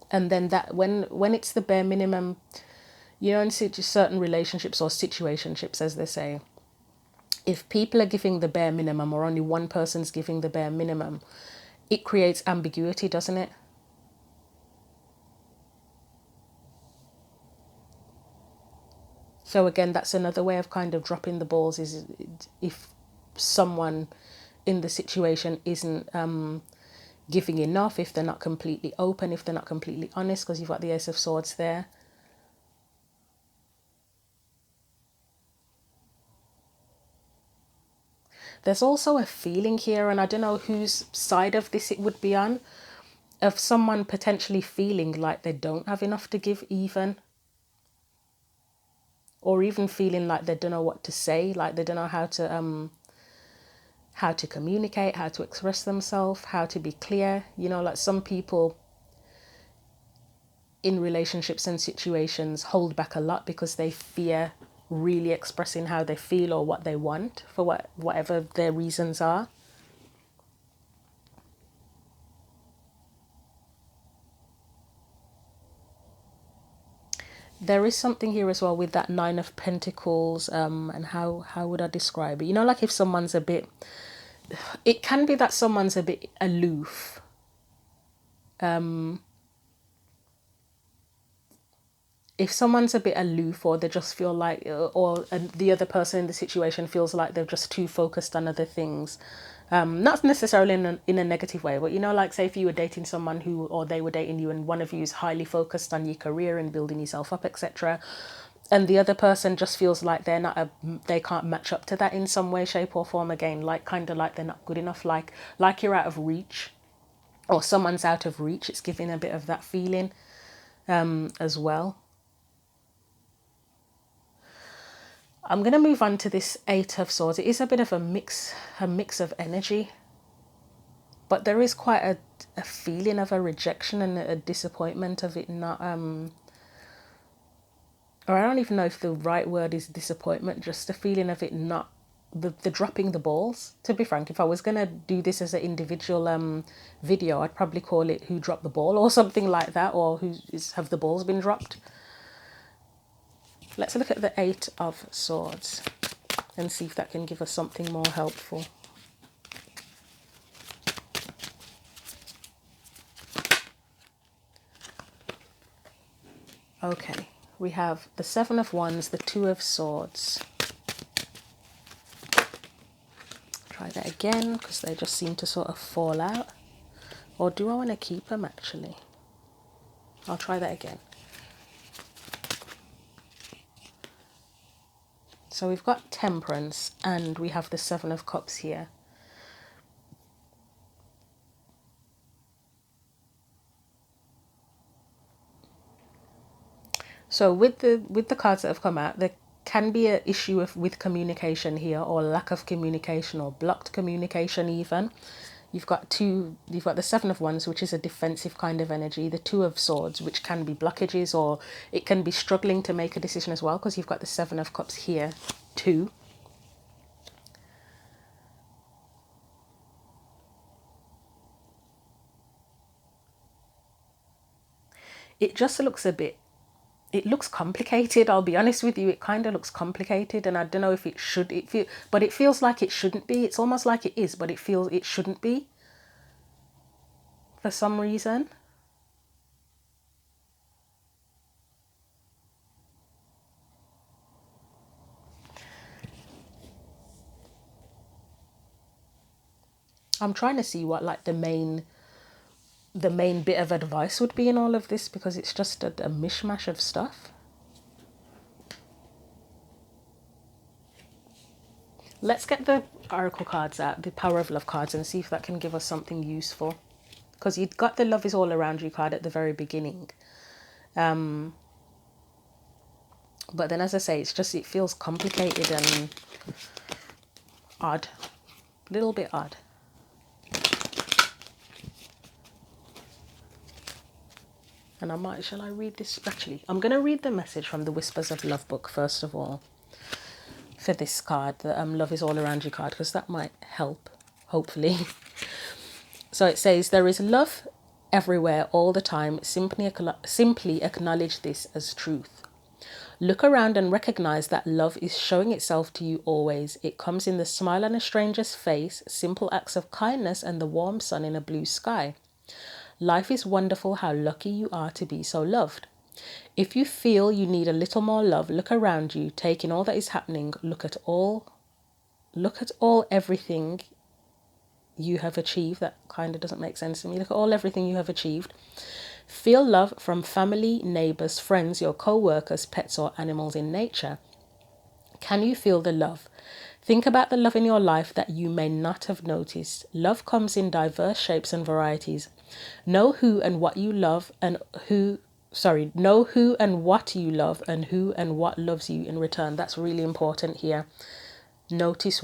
And then that when it's the bare minimum, you know, in certain relationships or situationships, as they say, if people are giving the bare minimum or only one person's giving the bare minimum, it creates ambiguity, doesn't it? So again, that's another way of kind of dropping the balls, is if someone in the situation isn't giving enough, if they're not completely open, if they're not completely honest, because you've got the Ace of Swords there. There's also a feeling here, and I don't know whose side of this it would be on, of someone potentially feeling like they don't have enough to give even. Or even feeling like they don't know what to say, like they don't know how to how to communicate, how to express themselves, how to be clear. You know, like some people in relationships and situations hold back a lot because they fear really expressing how they feel or what they want for whatever their reasons are. There is something here as well with that Nine of Pentacles, and how would I describe it? You know, like if someone's a bit, it can be that someone's a bit aloof. If someone's a bit aloof, or they just feel like, or the other person in the situation feels like they're just too focused on other things, not necessarily in a negative way, but you know, like say if you were dating someone who, or they were dating you, and one of you is highly focused on your career and building yourself up, etc., and the other person just feels like they can't match up to that in some way, shape or form, again, like kind of like they're not good enough, like you're out of reach, or someone's out of reach. It's giving a bit of that feeling as well. I'm going to move on to this Eight of Swords. It is a bit of a mix of energy, but there is quite a feeling of a rejection and a disappointment of it not, or I don't even know if the right word is disappointment, just a feeling of it not, the dropping the balls. To be frank, if I was going to do this as an individual video, I'd probably call it Who Dropped the Ball or something like that, or have the balls been dropped? Let's look at the Eight of Swords and see if that can give us something more helpful. Okay, we have the Seven of Wands, the Two of Swords. Try that again, because they just seem to sort of fall out. Or do I want to keep them, actually? I'll try that again. So we've got Temperance, and we have the Seven of Cups here. So with the cards that have come out, there can be an issue with communication here, or lack of communication, or blocked communication even. You've got the Seven of Wands, which is a defensive kind of energy. The Two of Swords, which can be blockages, or it can be struggling to make a decision as well, because you've got the Seven of Cups here too. It just looks it looks complicated. I'll be honest with you, it kind of looks complicated, and I don't know if it should, but it feels like it shouldn't be. It's almost like it is, but it feels it shouldn't be for some reason. I'm trying to see what like the main bit of advice would be in all of this, because it's just a mishmash of stuff. Let's get the Oracle cards out, the Power of Love cards, and see if that can give us something useful. Because you've got the Love is All Around You card at the very beginning. But then, as I say, it feels complicated and odd. A little bit odd. And shall I read this? Actually, I'm going to read the message from the Whispers of Love book first of all for this card, the Love is All Around You card, because that might help, hopefully. So it says, there is love everywhere all the time. Simply acknowledge this as truth. Look around and recognize that love is showing itself to you always. It comes in the smile on a stranger's face, simple acts of kindness, and the warm sun in a blue sky. Life is wonderful. How lucky you are to be so loved. If you feel you need a little more love, look around you, take in all that is happening. Look at everything you have achieved. That kind of doesn't make sense to me. Look at everything you have achieved. Feel love from family, neighbors, friends, your co-workers, pets, or animals in nature. Can you feel the love? Think about the love in your life that you may not have noticed. Love comes in diverse shapes and varieties. Know who and what you love, and know who and what you love, and who and what loves you in return. That's really important here. Notice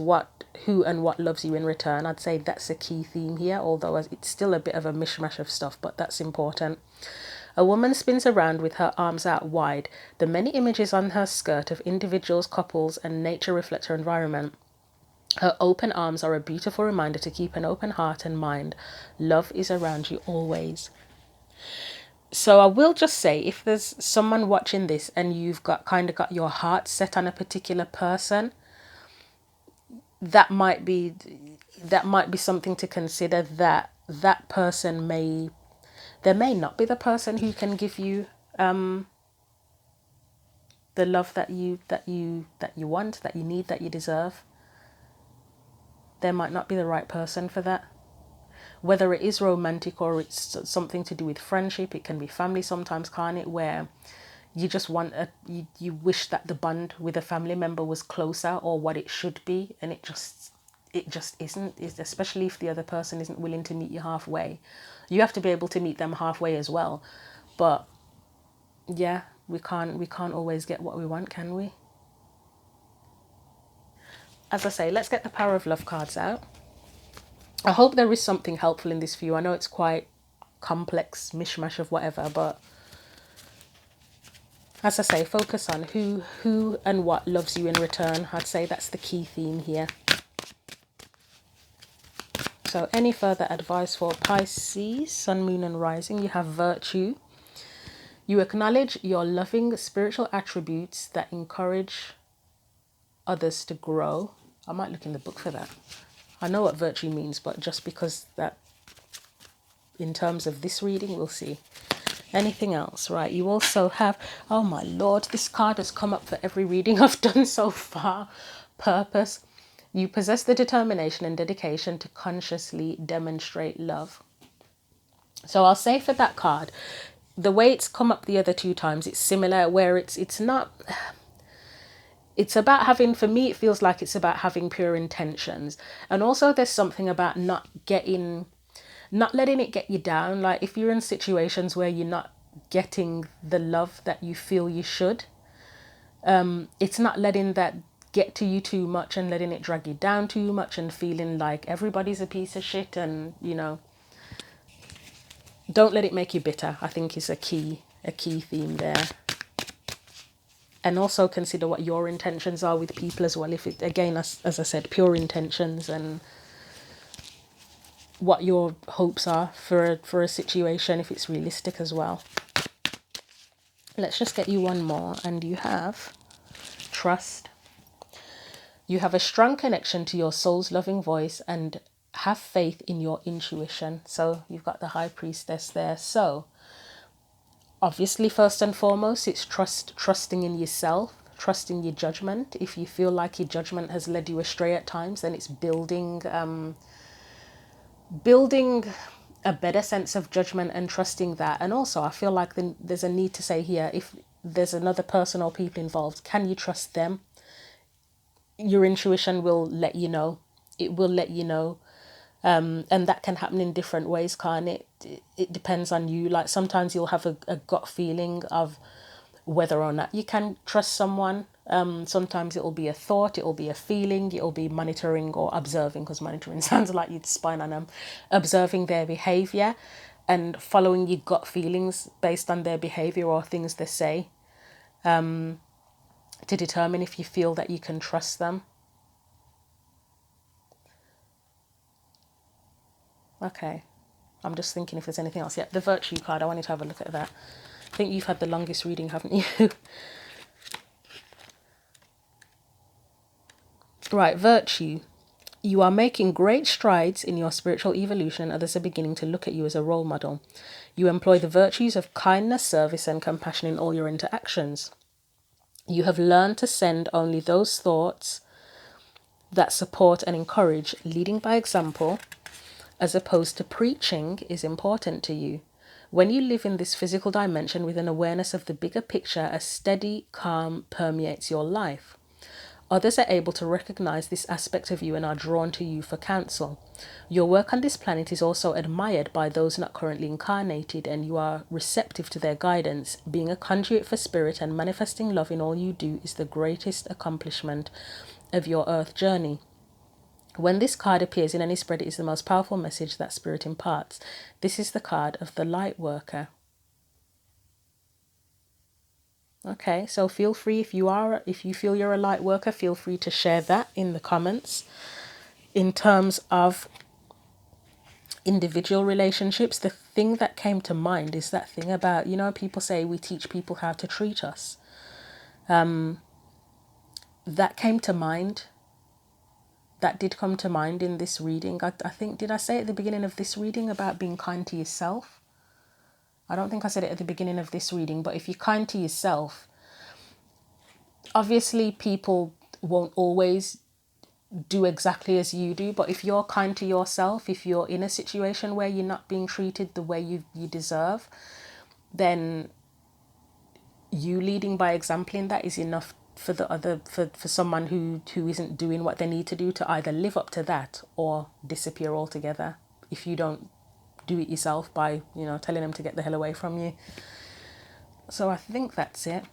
who and what loves you in return. I'd say that's a key theme here, although it's still a bit of a mishmash of stuff, but that's important. A woman spins around with her arms out wide. The many images on her skirt of individuals, couples, and nature reflect her environment. Her open arms are a beautiful reminder to keep an open heart and mind. Love is around you always. So I will just say, if there's someone watching this and you've got your heart set on a particular person, that might be something to consider, that person may not be the person who can give you the love that you want, that you need, that you deserve. They might not be the right person for that. Whether it is romantic or it's something to do with friendship, it can be family sometimes, can't it? Where you just want you wish that the bond with a family member was closer, or what it should be, and it just isn't. Especially if the other person isn't willing to meet you halfway. You have to be able to meet them halfway as well. But yeah, we can't always get what we want, can we? As I say, let's get the Power of Love cards out. I hope there is something helpful in this for you. I know it's quite complex mishmash of whatever, but as I say, focus on who and what loves you in return. I'd say that's the key theme here. So any further advice for Pisces, Sun, Moon and Rising? You have Virtue. You acknowledge your loving spiritual attributes that encourage others to grow. I might look in the book for that. I know what virtue means, but just because that, in terms of this reading, we'll see. Anything else? Right, you also have, oh my lord, this card has come up for every reading I've done so far. Purpose. You possess the determination and dedication to consciously demonstrate love. So I'll say for that card, the way it's come up the other two times, it's similar, where it's not, it's about having, for me, it feels like it's about having pure intentions. And also there's something about not letting it get you down. Like if you're in situations where you're not getting the love that you feel you should, it's not letting that get to you too much and letting it drag you down too much and feeling like everybody's a piece of shit, and don't let it make you bitter, I think is a key theme there. And also consider what your intentions are with people as well. If it, again, as I said, pure intentions, and what your hopes are for a situation, if it's realistic as well. Let's just get you one more, and you have Trust. You have a strong connection to your soul's loving voice and have faith in your intuition. So you've got the High Priestess there. So obviously, first and foremost, it's trusting in yourself, trusting your judgment. If you feel like your judgment has led you astray at times, then it's building a better sense of judgment and trusting that. And also, I feel like there's a need to say here, if there's another person or people involved, can you trust them? Your intuition will let you know. It will let you know. And that can happen in different ways, can't it? It depends on you. Like sometimes you'll have a gut feeling of whether or not you can trust someone. Sometimes it will be a thought, it will be a feeling, it will be monitoring or observing, because monitoring sounds like you'd spine on them. Observing their behavior and following your gut feelings based on their behavior or things they say, to determine if you feel that you can trust them. Okay, I'm just thinking if there's anything else. Yeah, the Virtue card, I wanted to have a look at that. I think you've had the longest reading, haven't you? Right, Virtue. You are making great strides in your spiritual evolution, and others are beginning to look at you as a role model. You employ the virtues of kindness, service, and compassion in all your interactions. You have learned to send only those thoughts that support and encourage. Leading by example, as opposed to preaching, is important to you. When you live in this physical dimension with an awareness of the bigger picture, a steady calm permeates your life. Others are able to recognize this aspect of you and are drawn to you for counsel. Your work on this planet is also admired by those not currently incarnated, and you are receptive to their guidance. Being a conduit for spirit and manifesting love in all you do is the greatest accomplishment of your earth journey. When this card appears in any spread, it is the most powerful message that Spirit imparts. This is the card of the light worker. Okay, so feel free, if you feel you're a light worker, feel free to share that in the comments. In terms of individual relationships, the thing that came to mind is that thing about, you know, people say we teach people how to treat us. That came to mind. That did come to mind in this reading. I think, did I say at the beginning of this reading about being kind to yourself? I don't think I said it at the beginning of this reading, but if you're kind to yourself, obviously people won't always do exactly as you do, but if you're kind to yourself, if you're in a situation where you're not being treated the way you deserve, then you leading by example in that is enough for the other, for someone who isn't doing what they need to do, to either live up to that or disappear altogether if you don't do it yourself by, you know, telling them to get the hell away from you. So I think that's it.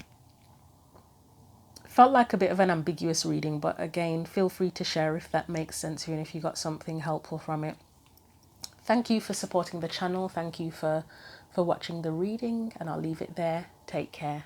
Felt like a bit of an ambiguous reading, but again, feel free to share if that makes sense to you and if you got something helpful from it. Thank you for supporting the channel. Thank you for watching the reading, and I'll leave it there. Take care.